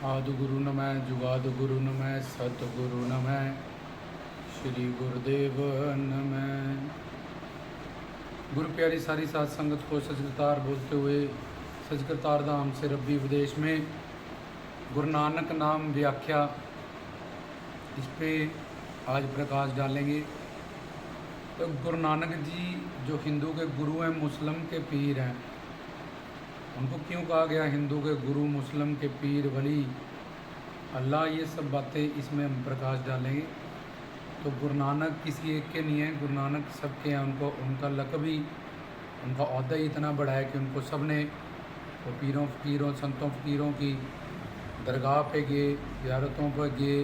आदि गुरु नमः जुगाद गुरु नमः सतगुरु नमः श्री गुरुदेव नमः। गुरु प्यारी सारी साध संगत को सच करतार बोलते हुए सच करतार धाम से रब्बी विदेश में गुरु नानक नाम व्याख्या, इस पे आज प्रकाश डालेंगे। तो गुरु नानक जी जो हिंदू के गुरु हैं, मुस्लिम के पीर हैं, उनको क्यों कहा गया हिंदू के गुरु, मुस्लिम के पीर, वली, अल्लाह, ये सब बातें इसमें हम प्रकाश डालेंगे। तो गुरु नानक किसी एक के नहीं है, गुरु नानक सबके हैं। उनको उनका लक़ब ही, उनका ओहदा ही इतना बड़ा है कि उनको सब ने वो पीरों फ़कीरों संतों फ़कीरों की दरगाह पे गए, ज़ियारतों पर गए,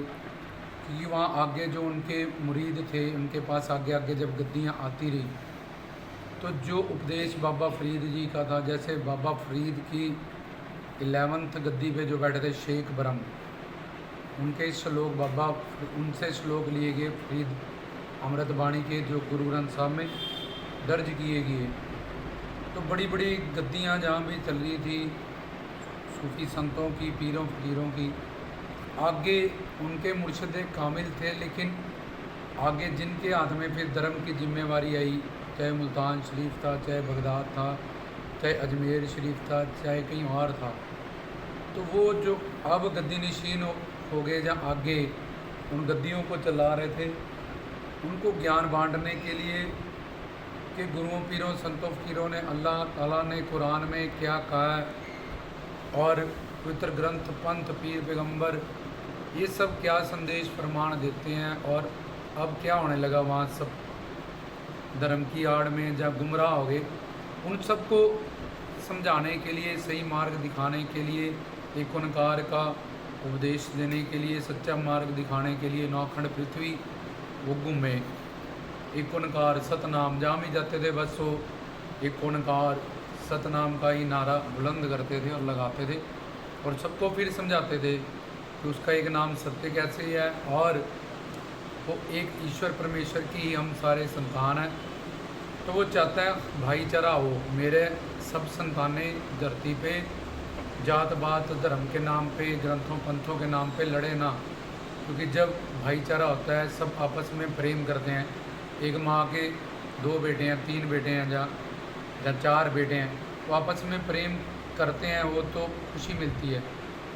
क्योंकि वहाँ आगे जो उनके मुरीद थे, उनके पास आगे आगे जब गद्दियाँ आती रही तो जो उपदेश बाबा फ़रीद जी का था, जैसे बाबा फ़रीद की 11th गद्दी पे जो बैठे थे शेख बरम, उनके श्लोक उनसे श्लोक लिए गए फ़रीद अमृत बाणी के, जो गुरु ग्रंथ साहब में दर्ज किए गए। तो बड़ी बड़ी गद्दियाँ जहाँ भी चल रही थी सूफ़ी संतों की, पीरों फ़कीरों की, आगे उनके मुर्शिद कामिल थे, लेकिन आगे जिनके हाथ में फिर धर्म की जिम्मेवारी आई, चाहे मुल्तान शरीफ था, चाहे बगदाद था, चाहे अजमेर शरीफ था, चाहे कहीं और था, तो वो जो अब गद्दी नशीन हो गए, जहाँ आगे उन गद्दियों को चला रहे थे, उनको ज्ञान बांटने के लिए कि गुरुओं पीरों संतों फ़कीरों ने, अल्लाह ताला ने कुरान में क्या कहा है और पवित्र ग्रंथ, पंथ, पीर, पैगंबर, ये सब क्या संदेश प्रमाण देते हैं, और अब क्या होने लगा वहाँ सब धर्म की आड़ में जब गुमराह हो गए, उन सबको समझाने के लिए, सही मार्ग दिखाने के लिए, एक ओंकार का उपदेश देने के लिए, सच्चा मार्ग दिखाने के लिए नौखंड पृथ्वी वो घूमे। एक ओंकार सतनाम, जहाँ भी जाते थे बस वो एक ओंकार सतनाम का ही नारा बुलंद करते थे और लगाते थे, और सबको फिर समझाते थे कि उसका एक नाम सत्य कैसे है, और वो एक ईश्वर परमेश्वर की ही हम सारे संतान हैं। तो वो चाहता है भाईचारा हो, मेरे सब संतानें धरती पे जात पात धर्म के नाम पे, ग्रंथों पंथों के नाम पे लड़े ना, क्योंकि जब भाईचारा होता है, सब आपस में प्रेम करते हैं, एक माँ के 2 बेटे हैं, 3 बेटे हैं, या 4 बेटे हैं, वो आपस में प्रेम करते हैं, वो तो खुशी मिलती है।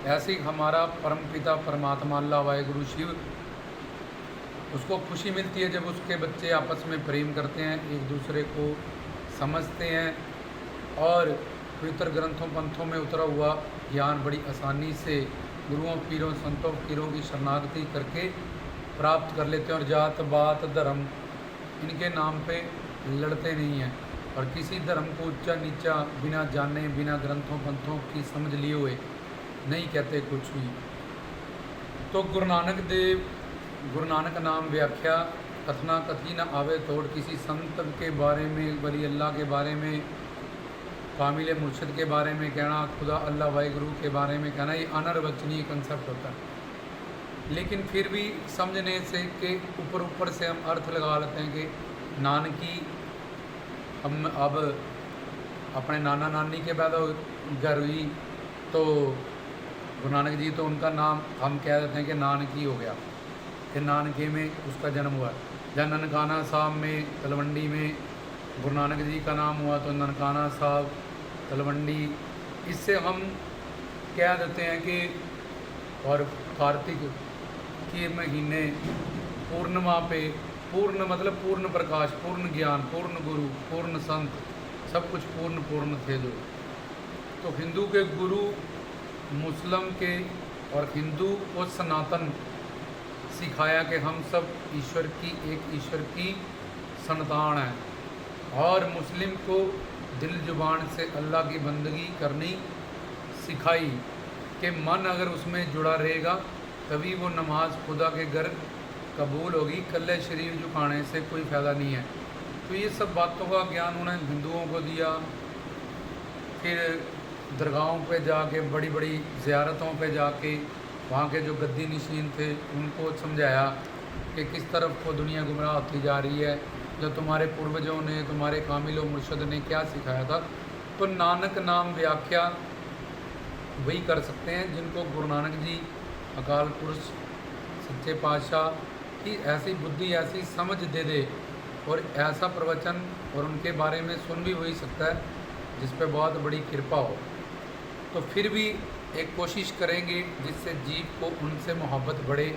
ऐसे ही हमारा परम पिता परमात्मा अल्लाह वाहिगुरु शिव, उसको खुशी मिलती है जब उसके बच्चे आपस में प्रेम करते हैं, एक दूसरे को समझते हैं, और पवित्र ग्रंथों पंथों में उतरा हुआ ज्ञान बड़ी आसानी से गुरुओं पीरों संतों फ़कीरों की शरणागति करके प्राप्त कर लेते हैं, और जात बात धर्म इनके नाम पे लड़ते नहीं हैं, और किसी धर्म को ऊंचा नीचा बिना जाने, बिना ग्रंथों पंथों की समझ लिए हुए नहीं कहते कुछ भी। तो गुरु नानक नाम व्याख्या, कथना कथी न आवे तोड़, किसी संत के बारे में, वली अल्लाह के बारे में, कामिल मुर्शिद के बारे में कहना, खुदा अल्लाह वाहिगुरु के बारे में कहना, ये अनर्वचनीय कंसेप्ट होता है। लेकिन फिर भी समझने से के ऊपर से हम अर्थ लगा लेते हैं कि नानकी, हम अब अपने नाना नानी के पैदा घर हुई तो गुरु नानक जी, तो उनका नाम हम कह देते हैं कि नानकी हो गया, कि नानके में उसका जन्म हुआ। या ननकाना साहब में तलवंडी में गुरु नानक जी का नाम हुआ, तो ननकाना साहब तलवंडी, इससे हम कह देते हैं कि, और कार्तिक के महीने पूर्णिमा पे, पूर्ण मतलब पूर्ण प्रकाश, पूर्ण ज्ञान, पूर्ण गुरु, पूर्ण संत, सब कुछ पूर्ण थे जो। तो हिंदू के गुरु, मुस्लिम के, और हिंदू को सनातन सिखाया कि हम सब ईश्वर की, एक ईश्वर की संतान हैं, और मुस्लिम को दिल जुबान से अल्लाह की बंदगी करनी सिखाई कि मन अगर उसमें जुड़ा रहेगा तभी वो नमाज खुदा के घर कबूल होगी, कल्ले शरीर झुकाने से कोई फ़ायदा नहीं है। तो ये सब बातों का ज्ञान उन्होंने हिंदुओं को दिया। फिर दरगाहों पे जाके, बड़ी बड़ी ज़ियारतों पे जाके, वहाँ के जो गद्दी नशीन थे उनको समझाया कि किस तरफ को दुनिया गुमराह होती जा रही है, जो तुम्हारे पूर्वजों ने, तुम्हारे कामिल व मुर्शद ने क्या सिखाया था। तो नानक नाम व्याख्या वही कर सकते हैं जिनको गुरु नानक जी अकाल पुरुष सच्चे पातशाह की ऐसी बुद्धि, ऐसी समझ दे दे और ऐसा प्रवचन और उनके बारे में सुन भी वही सकता है जिस पे बहुत बड़ी कृपा हो। तो फिर भी एक कोशिश करेंगे जिससे जीव को उनसे मोहब्बत बढ़े,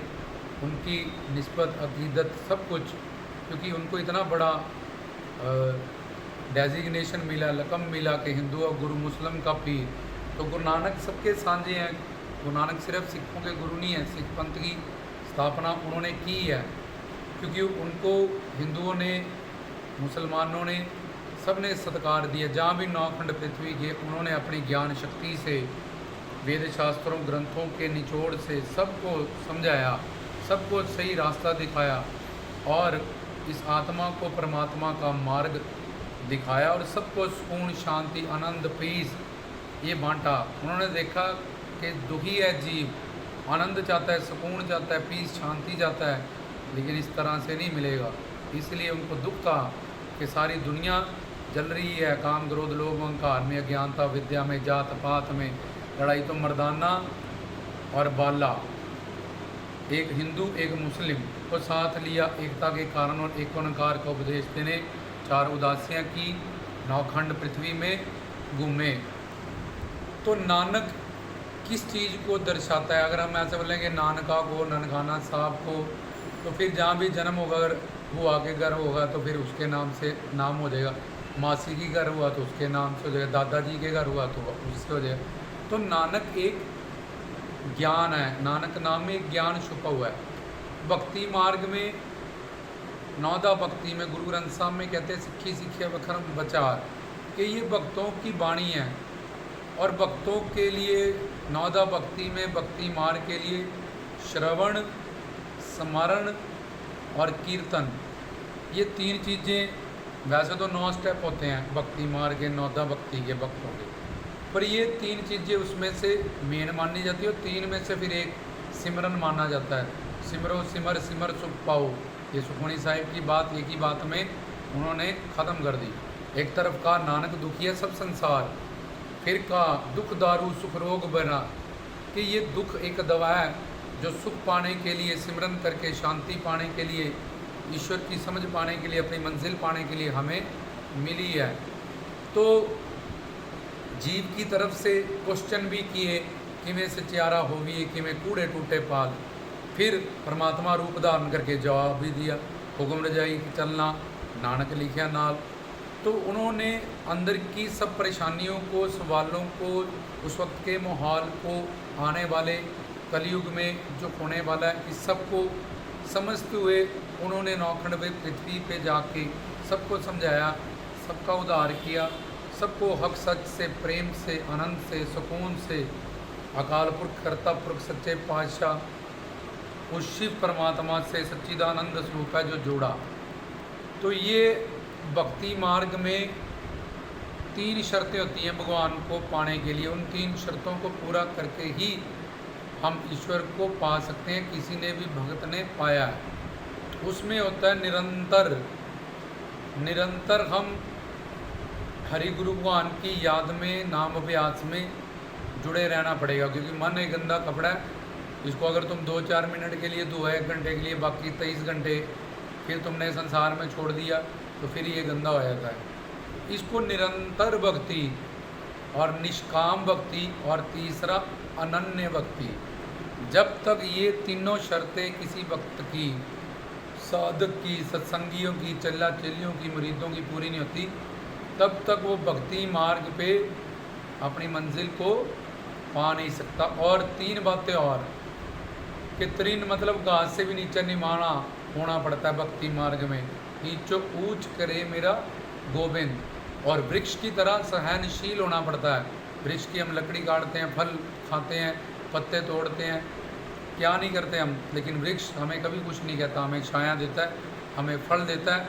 उनकी निस्बत अकीदत सब कुछ, क्योंकि उनको इतना बड़ा डेजिग्नेशन मिला, लक़ब मिला कि हिंदू और गुरु मुस्लिम का पीर। तो गुरु नानक सबके साझे हैं। गुरु नानक सिर्फ सिखों के गुरु नहीं हैं, सिख पंथ की स्थापना उन्होंने की है, क्योंकि उनको हिंदुओं ने, मुसलमानों ने, सब ने सत्कार दिया। जहाँ भी नौखंड पृथ्वी के उन्होंने अपनी ज्ञान शक्ति से, वेद शास्त्रों ग्रंथों के निचोड़ से सबको समझाया, सबको सही रास्ता दिखाया और इस आत्मा को परमात्मा का मार्ग दिखाया और सबको सुकून, शांति, आनंद, पीस ये बांटा। उन्होंने देखा कि दुखी है जीव, आनंद चाहता है, सुकून चाहता है, पीस, शांति चाहता है, लेकिन इस तरह से नहीं मिलेगा। इसलिए उनको दुख था कि सारी दुनिया जल रही है काम, क्रोध, लोभ, अहंकार में, अज्ञानता, विद्या में, जात पात में लड़ाई। तो मर्दाना और बाला, एक हिंदू एक मुस्लिम को साथ लिया, एकता के कारण और एकोनकार का उपदेश देने, 4 उदासियाँ की, नौखंड पृथ्वी में घूमे। तो नानक किस चीज़ को दर्शाता है? अगर हम ऐसे बोलेंगे नानका को, ननकाना साहब को, तो फिर जहाँ भी जन्म होगा, अगर बुआ के घर होगा तो फिर उसके नाम से नाम हो जाएगा, मासी की घर हुआ तो उसके नाम से हो जाएगा, दादाजी के घर हुआ तो उससे हो जाएगा। तो नानक एक ज्ञान है, नानक नाम में एक ज्ञान छुपा हुआ है। भक्ति मार्ग में, नौदा भक्ति में गुरु ग्रंथ साहब में कहते हैं सिक्खी सिक्ख्या बखरम बचार, कि ये भक्तों की वाणी है और भक्तों के लिए नौदा भक्ति में, भक्ति मार्ग के लिए श्रवण, स्मरण और कीर्तन, ये 3 चीज़ें। वैसे तो 9 स्टेप होते हैं भक्ति मार्ग के, नौदा भक्ति के भक्तों के, पर ये 3 चीज़ें उसमें से मेन मानी जाती है और 3 में से फिर एक सिमरन माना जाता है। सिमरो सिमर सिमर सुख पाओ, ये सुखमणी साहिब की बात एक ही बात में उन्होंने ख़त्म कर दी। एक तरफ का नानक दुखी है सब संसार, फिर का दुख दारू सुख रोग बना, कि ये दुख एक दवा है जो सुख पाने के लिए, सिमरन करके शांति पाने के लिए, ईश्वर की समझ पाने के लिए, अपनी मंजिल पाने के लिए हमें मिली है। तो जीव की तरफ से क्वेश्चन भी किए कि मैं सचियारा होवी, कि मैं कूड़े टूटे पाल, फिर परमात्मा रूप धारण करके जवाब भी दिया, हुक्म रजाई कि चलना, नानक लिखिया नाल। तो उन्होंने अंदर की सब परेशानियों को, सवालों को, उस वक्त के माहौल को, आने वाले कलयुग में जो होने वाला है, इस सब को समझते हुए उन्होंने नौखंड पे पृथ्वी पे जाके सबको समझाया, सबका उद्धार किया, सबको हक सच से, प्रेम से, आनंद से, सुकून से, अकाल पुरख, कर्ता पुरख, सच्चे पातशाह उस शिव परमात्मा से सच्चिदानंद स्वरूप है जो जोड़ा। तो ये भक्ति मार्ग में 3 शर्तें होती हैं भगवान को पाने के लिए। उन 3 शर्तों को पूरा करके ही हम ईश्वर को पा सकते हैं, किसी ने भी भगत ने पाया है। उसमें होता है निरंतर, निरंतर हम हरि गुरु भगवान की याद में, नाम अभ्यास में जुड़े रहना पड़ेगा, क्योंकि मन एक गंदा कपड़ा है। इसको अगर तुम 2-4 मिनट के लिए धोया, 1 घंटे के लिए, बाकी 23 घंटे फिर तुमने संसार में छोड़ दिया, तो फिर ये गंदा हो जाता है। इसको निरंतर भक्ति और निष्काम भक्ति और तीसरा अनन्य भक्ति, जब तक ये तीनों शर्तें किसी भक्त की, साधक की, सत्संगियों की, चल्ला चेलियों की, मुरीदों की पूरी नहीं होती, तब तक वो भक्ति मार्ग पे अपनी मंजिल को पा नहीं सकता। और 3 बातें और कि तरीन मतलब घास से भी नीचे निमाना होना पड़ता है भक्ति मार्ग में, नीचो ऊंच करे मेरा गोविंद। और वृक्ष की तरह सहनशील होना पड़ता है। वृक्ष की हम लकड़ी काटते हैं, फल खाते हैं, पत्ते तोड़ते हैं, क्या नहीं करते हम, लेकिन वृक्ष हमें कभी कुछ नहीं कहता, हमें छाया देता है, हमें फल देता है।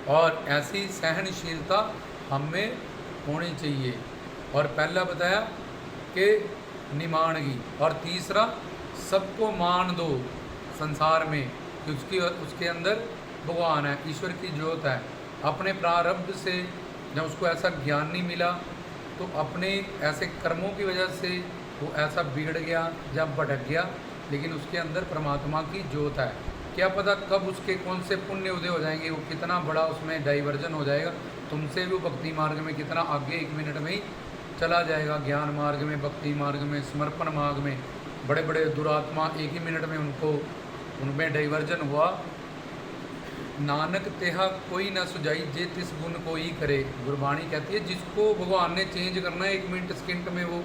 और ऐसी सहनशीलता हम में होनी चाहिए। और पहला बताया कि निमानगी, और तीसरा सबको मान दो संसार में कि उसके अंदर भगवान है, ईश्वर की ज्योत है। अपने प्रारब्ध से जब उसको ऐसा ज्ञान नहीं मिला, तो अपने ऐसे कर्मों की वजह से वो ऐसा बिगड़ गया या भटक गया, लेकिन उसके अंदर परमात्मा की ज्योत है। क्या पता कब उसके कौन से पुण्य उदय हो जाएंगे, वो कितना बड़ा उसमें डाइवर्जन हो जाएगा, तुमसे भी वो भक्ति मार्ग में कितना आगे 1 मिनट में ही चला जाएगा। ज्ञान मार्ग में, भक्ति मार्ग में, समर्पण मार्ग में बड़े बड़े दुरात्मा 1 ही मिनट में उनमें डाइवर्जन हुआ। नानक तेहा कोई ना सुझाई जे तिस गुण को ही करे। गुरबाणी कहती है जिसको भगवान ने चेंज करना है 1 मिनट सेकंड में वो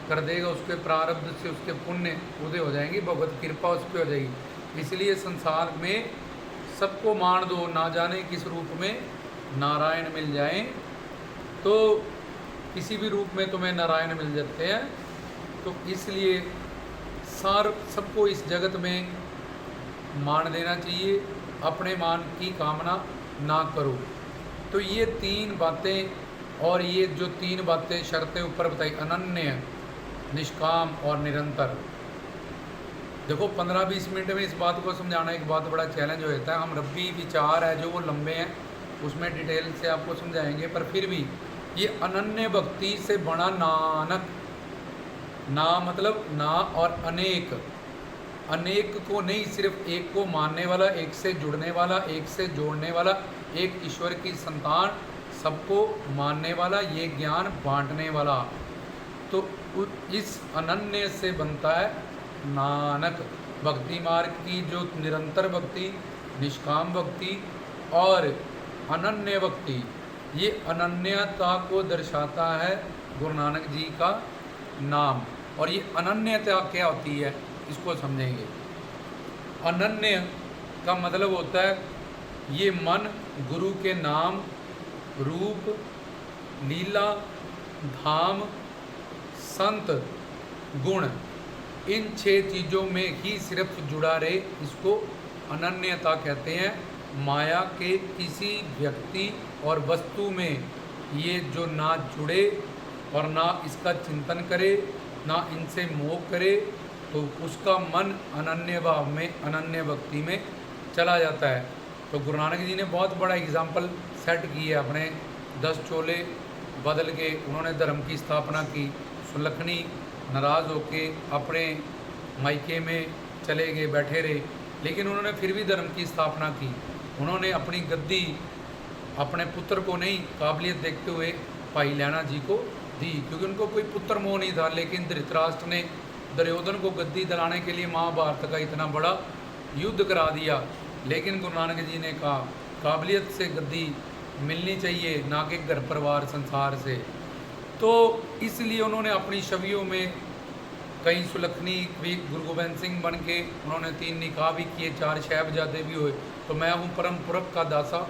कर देगा, उसके प्रारब्ध से उसके पुण्य उदय हो जाएंगे, भगवत कृपा उस पर हो जाएगी। इसलिए संसार में सबको मान दो, ना जाने किस रूप में नारायण मिल जाएं, तो किसी भी रूप में तुम्हें नारायण मिल जाते हैं। तो इसलिए सबको इस जगत में मान देना चाहिए, अपने मान की कामना ना करो। तो ये 3 बातें, और ये जो 3 बातें शर्तें ऊपर बताई, अनन्य, निष्काम और निरंतर। देखो 15-20 मिनट में इस बात को समझाना एक बहुत बड़ा चैलेंज हो जाता है। हम रब्बी विचार है जो वो लंबे हैं, उसमें डिटेल से आपको समझाएंगे, पर फिर भी ये अनन्य भक्ति से बना नानक, ना मतलब ना और अनेक, अनेक को नहीं, सिर्फ एक को मानने वाला, एक से जुड़ने वाला, एक से जोड़ने वाला, एक ईश्वर की संतान, सबको मानने वाला, ये ज्ञान बांटने वाला। तो इस अनन्य से बनता है नानक। भक्ति मार्ग की जो निरंतर भक्ति, निष्काम भक्ति और अनन्य भक्ति, ये अनन्यता को दर्शाता है गुरु नानक जी का नाम। और ये अनन्यता क्या होती है इसको समझेंगे। अनन्य का मतलब होता है ये मन गुरु के नाम, रूप, लीला, धाम, संत, गुण, इन 6 चीज़ों में ही सिर्फ जुड़ा रहे, इसको अनन्यता कहते हैं। माया के किसी व्यक्ति और वस्तु में ये जो ना जुड़े और ना इसका चिंतन करे, ना इनसे मोह करे, तो उसका मन अनन्य भाव में, अनन्य भक्ति में चला जाता है। तो गुरु नानक जी ने बहुत बड़ा एग्जाम्पल सेट किया, अपने 10 चोले बदल के उन्होंने धर्म की स्थापना की। सुलखनी नाराज़ होके अपने मायके में चले गए, बैठे रहे, लेकिन उन्होंने फिर भी धर्म की स्थापना की। उन्होंने अपनी गद्दी अपने पुत्र को नहीं, काबिलियत देखते हुए भाई लैना जी को दी, क्योंकि उनको कोई पुत्र मोह नहीं था। लेकिन धृतराष्ट्र ने दुर्योधन को गद्दी दिलाने के लिए महाभारत का इतना बड़ा युद्ध करा दिया, लेकिन गुरु नानक जी ने कहा काबिलियत से गद्दी मिलनी चाहिए, ना कि घर परिवार संसार से। तो इसलिए उन्होंने अपनी छवियों में कई सुलखनी भी, गुरु गोबिंद सिंह बन के उन्होंने 3 निकाह भी किए, 4 साहिबजादे भी हुए। तो मैं हूँ परम पुरख का दासा,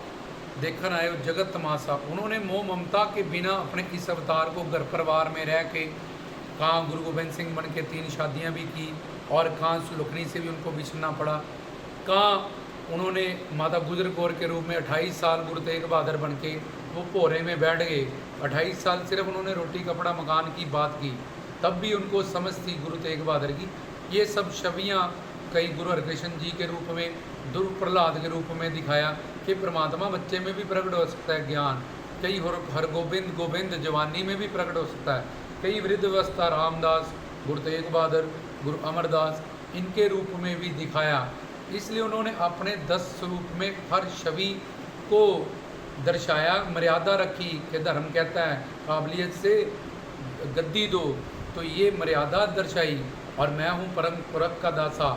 देखन आए जगत तमाशा। उन्होंने मोह ममता के बिना अपने इस अवतार को घर परिवार में रह के, कहाँ गुरु गोबिंद सिंह बन के 3 शादियाँ भी की, और कहाँ सुलखनी से भी उनको बिछड़ना पड़ा, कहाँ उन्होंने माता गुजर कौर के रूप में 28 साल गुरु तेग बहादुर बन के वो भोरे में बैठ गए। 28 साल सिर्फ उन्होंने रोटी कपड़ा मकान की बात की, तब भी उनको समझ थी गुरु तेग बहादुर की। ये सब छवियाँ कई गुरु हरकृष्ण जी के रूप में, दुर् प्रहलाद के रूप में दिखाया कि परमात्मा बच्चे में भी प्रकट हो सकता है ज्ञान, कई हरगोबिंद गोविंद जवानी में भी प्रकट हो सकता है, कई वृद्धावस्था रामदास, गुरु तेग बहादुर, गुरु अमरदास, इनके रूप में भी दिखाया। इसलिए उन्होंने अपने 10 स्वरूप में हर छवि को दर्शाया, मर्यादा रखी कि धर्म कहता है काबिलियत से गद्दी दो, तो ये मर्यादा दर्शाई। और मैं हूँ परम पुरख का दासा,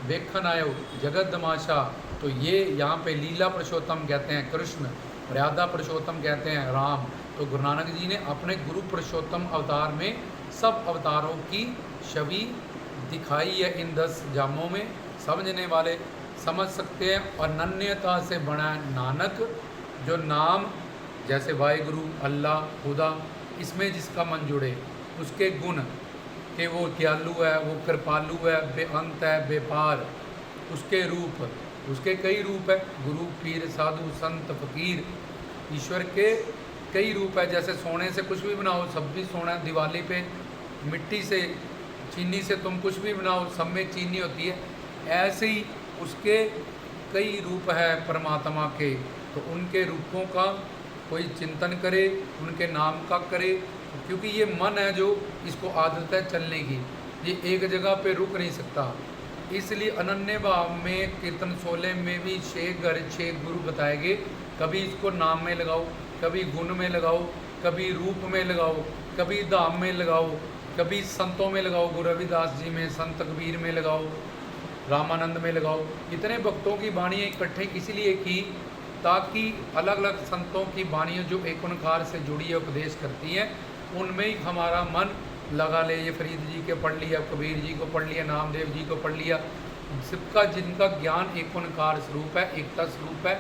देखन आयो जगत तमाशा। तो ये यहाँ पे लीला पुरुषोत्तम कहते हैं कृष्ण, मर्यादा पुरुषोत्तम कहते हैं राम। तो गुरु नानक जी ने अपने गुरु पुरुषोत्तम अवतार में सब अवतारों की छवि दिखाई है। इन 10 जामों में समझने वाले समझ सकते हैं। और अनन्यता से बना नानक, जो नाम जैसे वाहिगुरु, अल्लाह, खुदा, इसमें जिसका मन जुड़े, उसके गुण कि वो दयालु है, वो कृपालु है, बेअंत है, बेपार, उसके रूप, उसके कई रूप है, गुरु, पीर, साधु, संत, फकीर, ईश्वर के कई रूप है। जैसे सोने से कुछ भी बनाओ सब भी सोना है, दिवाली पे मिट्टी से, चीनी से तुम कुछ भी बनाओ सब में चीनी होती है, ऐसे ही उसके कई रूप है परमात्मा के। तो उनके रूपों का कोई चिंतन करे, उनके नाम का करे, क्योंकि ये मन है जो इसको आदत है चलने की, ये एक जगह पे रुक नहीं सकता। इसलिए अनन्य भाव में कीर्तन 16 में भी 6 घर 6 गुरु बताए गए। कभी इसको नाम में लगाओ, कभी गुण में लगाओ, कभी रूप में लगाओ, कभी धाम में लगाओ, कभी संतों में लगाओ, गुरु रविदास जी में, संत कबीर में लगाओ, रामानंद में लगाओ। इतने भक्तों की वाणियाँ इकट्ठे इसलिए की ताकि अलग अलग संतों की वाणियाँ जो एक ओंकार से जुड़ी है, उपदेश करती हैं, उनमें ही हमारा मन लगा ले। ये फरीद जी के पढ़ लिया, कबीर जी को पढ़ लिया, नामदेव जी को पढ़ लिया, सबका जिनका ज्ञान एक ओंकार स्वरूप है, एकता स्वरूप है,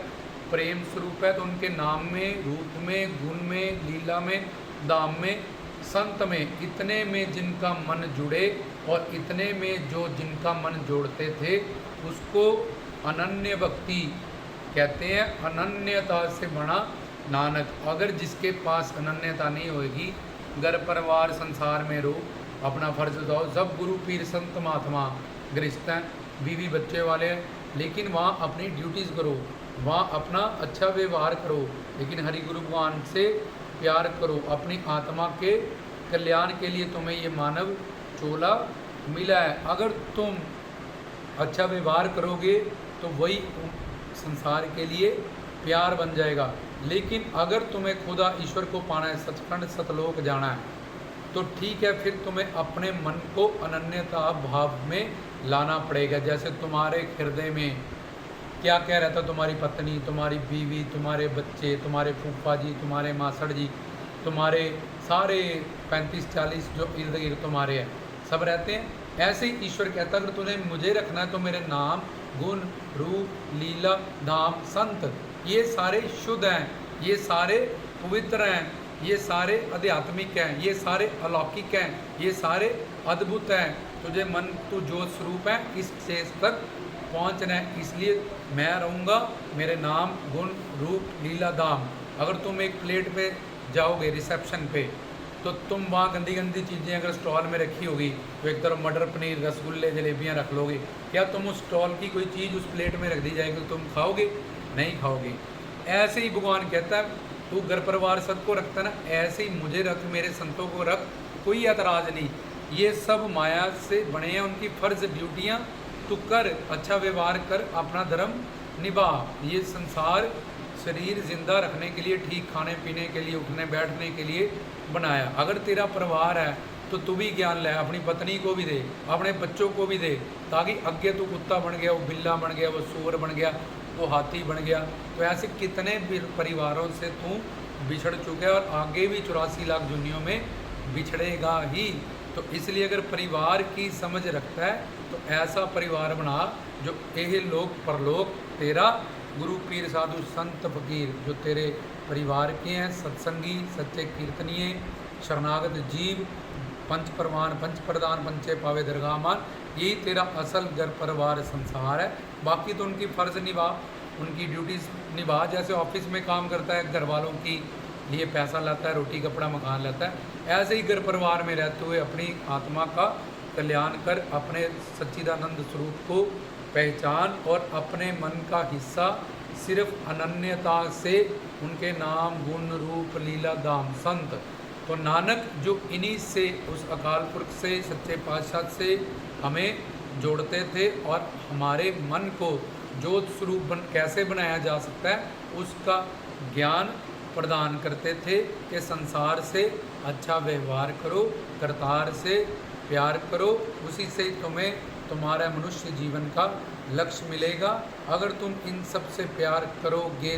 प्रेम स्वरूप है, तो उनके नाम में, रूप में, गुण में, लीला में, दाम में, संत में, इतने में जिनका मन जुड़े और इतने में जो जिनका मन जोड़ते थे उसको अनन्य भक्ति कहते हैं। अनन्यता से बना नानक। अगर जिसके पास अनन्यता नहीं होगी, घर परिवार संसार में रो, अपना फर्ज दो, सब गुरु पीर संत महात्मा गृहस्थ हैं, बीवी बच्चे वाले हैं, लेकिन वहाँ अपनी ड्यूटीज़ करो, वहाँ अपना अच्छा व्यवहार करो, लेकिन हरि गुरु भगवान से प्यार करो। अपनी आत्मा के कल्याण के लिए तुम्हें ये मानव चोला मिला है। अगर तुम अच्छा व्यवहार करोगे तो वही संसार के लिए प्यार बन जाएगा। लेकिन अगर तुम्हें खुदा ईश्वर को पाना है, सचखंड सतलोक जाना है, तो ठीक है, फिर तुम्हें अपने मन को अनन्यता भाव में लाना पड़ेगा। जैसे तुम्हारे हृदय में क्या कह रहा था, तुम्हारी पत्नी, तुम्हारी बीवी, तुम्हारे बच्चे, तुम्हारे फूफा जी, तुम्हारे मासड़ जी, तुम्हारे सारे 35-40 जो इर्द गिर्द तुम्हारे हैं, सब रहते हैं। ऐसे ही ईश्वर कहता है अगर तुम्हें मुझे रखना है तो मेरे नाम, गुण, रूप, लीला, धाम, संत, ये सारे शुद्ध हैं, ये सारे पवित्र हैं, ये सारे आध्यात्मिक हैं, ये सारे अलौकिक हैं, ये सारे अद्भुत हैं। तुझे मन तू जो स्वरूप है इस स्टेज तक पहुँचना है, इसलिए मैं रहूँगा, मेरे नाम, गुण, रूप, लीला, धाम। अगर तुम एक प्लेट पे जाओगे रिसेप्शन पे, तो तुम वहाँ गंदी गंदी चीज़ें अगर स्टॉल में रखी होगी, तो एक तरफ मटर पनीर, रसगुल्ले, जलेबियाँ रख लोगे, क्या तुम उस स्टॉल की कोई चीज़ उस प्लेट में रख दी जाएगी तो तुम खाओगे? नहीं खाओगे। ऐसे ही भगवान कहता है तू घर परिवार सबको रखता ना, ऐसे ही मुझे रख, मेरे संतों को रख, कोई एतराज़ नहीं। ये सब माया से बने हैं, उनकी फ़र्ज ड्यूटियाँ तू कर, अच्छा व्यवहार कर, अपना धर्म निभा। ये संसार शरीर जिंदा रखने के लिए, ठीक खाने पीने के लिए, उठने बैठने के लिए बनाया। अगर तेरा परिवार है तो तू भी ज्ञान ले, अपनी पत्नी को भी दे, अपने बच्चों को भी दे, ताकि आगे तू कुत्ता बन गया, वो बिल्ला बन गया, वो सूअर बन गया, वो हाथी बन गया। तो ऐसे कितने परिवारों से तू बिछड़ चुका है और आगे भी 84 लाख दुनियों में बिछड़ेगा ही। तो इसलिए अगर परिवार की समझ रखता है तो ऐसा परिवार बना जो एह लोक परलोक तेरा, गुरु पीर साधु संत फकीर जो तेरे परिवार के हैं, सत्संगी, सच्चे कीर्तनीय, शरणागत जीव, पंच प्रमाण, पंच प्रदान, पंचे पावे दरगाहमान, यही तेरा असल घर परिवार संसार है। बाकी तो उनकी फ़र्ज़ निभा, उनकी ड्यूटीज़ निभा। जैसे ऑफिस में काम करता है, घर वालों की लिए पैसा लाता है, रोटी कपड़ा मकान लाता है, ऐसे ही घर परिवार में रहते हुए अपनी आत्मा का कल्याण कर, अपने सच्चिदानंद स्वरूप को पहचान और अपने मन का हिस्सा सिर्फ अनन्यता से उनके नाम, गुण, रूप, लीला, धाम, संत। तो नानक जो इन्हीं से, उस अकाल पुरख से, सच्चे पातशाह से हमें जोड़ते थे और हमारे मन को ज्योत स्वरूप कैसे बनाया जा सकता है उसका ज्ञान प्रदान करते थे कि संसार से अच्छा व्यवहार करो, करतार से प्यार करो, उसी से तुम्हें तुम्हारा मनुष्य जीवन का लक्ष्य मिलेगा। अगर तुम इन सब से प्यार करोगे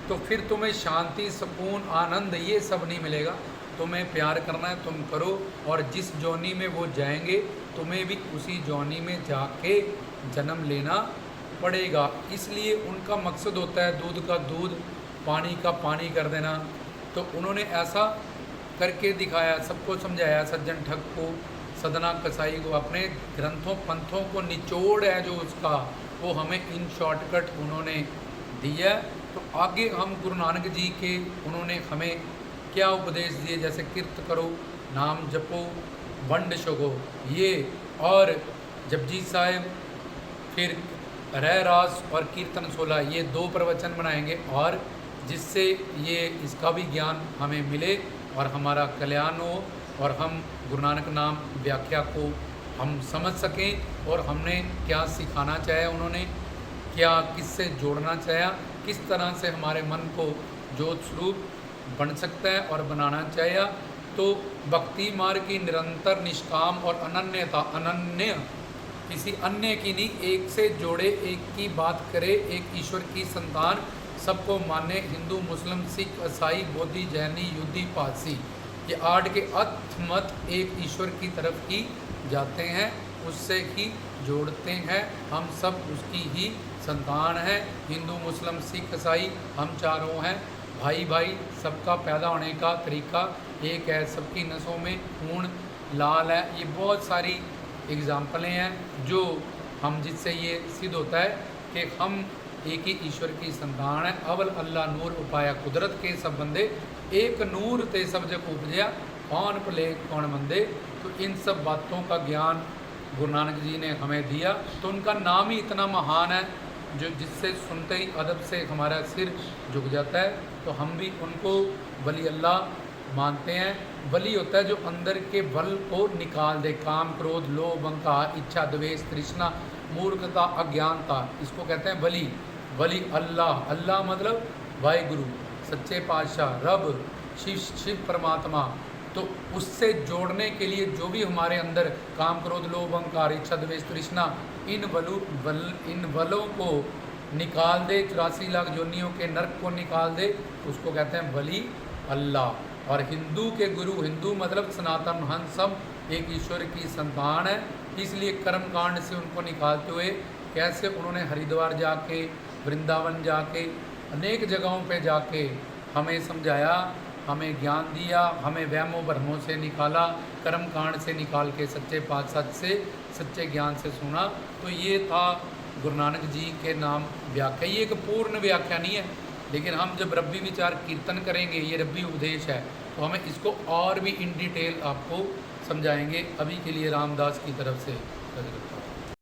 तो फिर तुम्हें शांति, सुकून, आनंद ये सब नहीं मिलेगा। तुम्हें प्यार करना है, तुम करो, और जिस जोनी में वो जाएंगे तुम्हें भी उसी जोनी में जाके जन्म लेना पड़ेगा। इसलिए उनका मकसद होता है दूध का दूध, पानी का पानी कर देना। तो उन्होंने ऐसा करके दिखाया, सबको समझाया, सज्जन ठग को, सदना कसाई को, अपने ग्रंथों पंथों को निचोड़ है जो उसका, वो हमें इन शॉर्टकट उन्होंने दिया। तो आगे हम गुरु नानक जी के उन्होंने हमें क्या उपदेश दिए, जैसे किर्त करो, नाम जपो, वंड शगो, ये और जपजी साहिब, फिर रह रास और कीर्तन 16, ये 2 प्रवचन बनाएंगे और जिससे ये इसका भी ज्ञान हमें मिले और हमारा कल्याण हो और हम गुरु नानक नाम व्याख्या को हम समझ सकें और हमने क्या सिखाना चाहा, उन्होंने क्या किससे जोड़ना चाहा, किस तरह से हमारे मन को ज्योत स्वरूप बन सकता है और बनाना चाहा। तो भक्ति मार्ग की निरंतर निष्काम और अनन्यता, अनन्य किसी अन्य की नहीं, एक से जोड़े, एक की बात करे, एक ईश्वर की संतान, सबको माने, हिंदू मुस्लिम सिख ईसाई बौद्धि जैनी युद्धि पारसी, ये 8 के अर्थमत एक ईश्वर की तरफ ही जाते हैं, उससे ही जोड़ते हैं। हम सब उसकी ही संतान हैं। हिंदू मुस्लिम सिख ईसाई हम चारों हैं भाई भाई। सबका पैदा होने का तरीका एक है, सबकी नसों में खून लाल है। ये बहुत सारी एग्जाम्पलें हैं जो हम जिससे ये सिद्ध होता है कि हम एक ही ईश्वर की संतान है। अवल अल्लाह नूर उपाया कुदरत के सब बंदे, एक नूर ते सब जग उपजया, कौन भले कौन मंदे। तो इन सब बातों का ज्ञान गुरु नानक जी ने हमें दिया। तो उनका नाम ही इतना महान है जो जिससे सुनते ही अदब से हमारा सिर झुक जाता है। तो हम भी उनको वली अल्लाह मानते हैं। वली होता है जो अंदर के बल को निकाल दे, काम क्रोध लोभ अहंकार इच्छा द्वेष तृष्णा मूर्खता अज्ञानता, इसको कहते हैं वली। वली अल्लाह, अल्लाह मतलब वाहिगुरु सच्चे पातशाह रब शिव परमात्मा। तो उससे जोड़ने के लिए जो भी हमारे अंदर काम क्रोध लोभ अहंकार इच्छा द्वेष तृष्णा इन बलों को निकाल दे, 84 लाख योनियों के नर्क को निकाल दे, उसको कहते हैं वली अल्लाह। और हिंदू के गुरु, हिंदू मतलब सनातन हम सब एक ईश्वर की संतान है। इसलिए कर्म कांड से उनको निकालते हुए कैसे उन्होंने हरिद्वार जाके, वृंदावन जाके, अनेक जगहों पे जाके हमें समझाया, हमें ज्ञान दिया, हमें वहमों भ्रमों से निकाला, कर्म कांड से निकाल के सच्चे पातशाह से सच्चे ज्ञान से सुना। तो ये था गुरु नानक जी के नाम व्याख्या। ये एक पूर्ण व्याख्या नहीं है, लेकिन हम जब रब्बी विचार कीर्तन करेंगे, ये रब्बी उपदेश है, तो हमें इसको और भी इन डिटेल आपको समझाएंगे। अभी के लिए रामदास की तरफ से।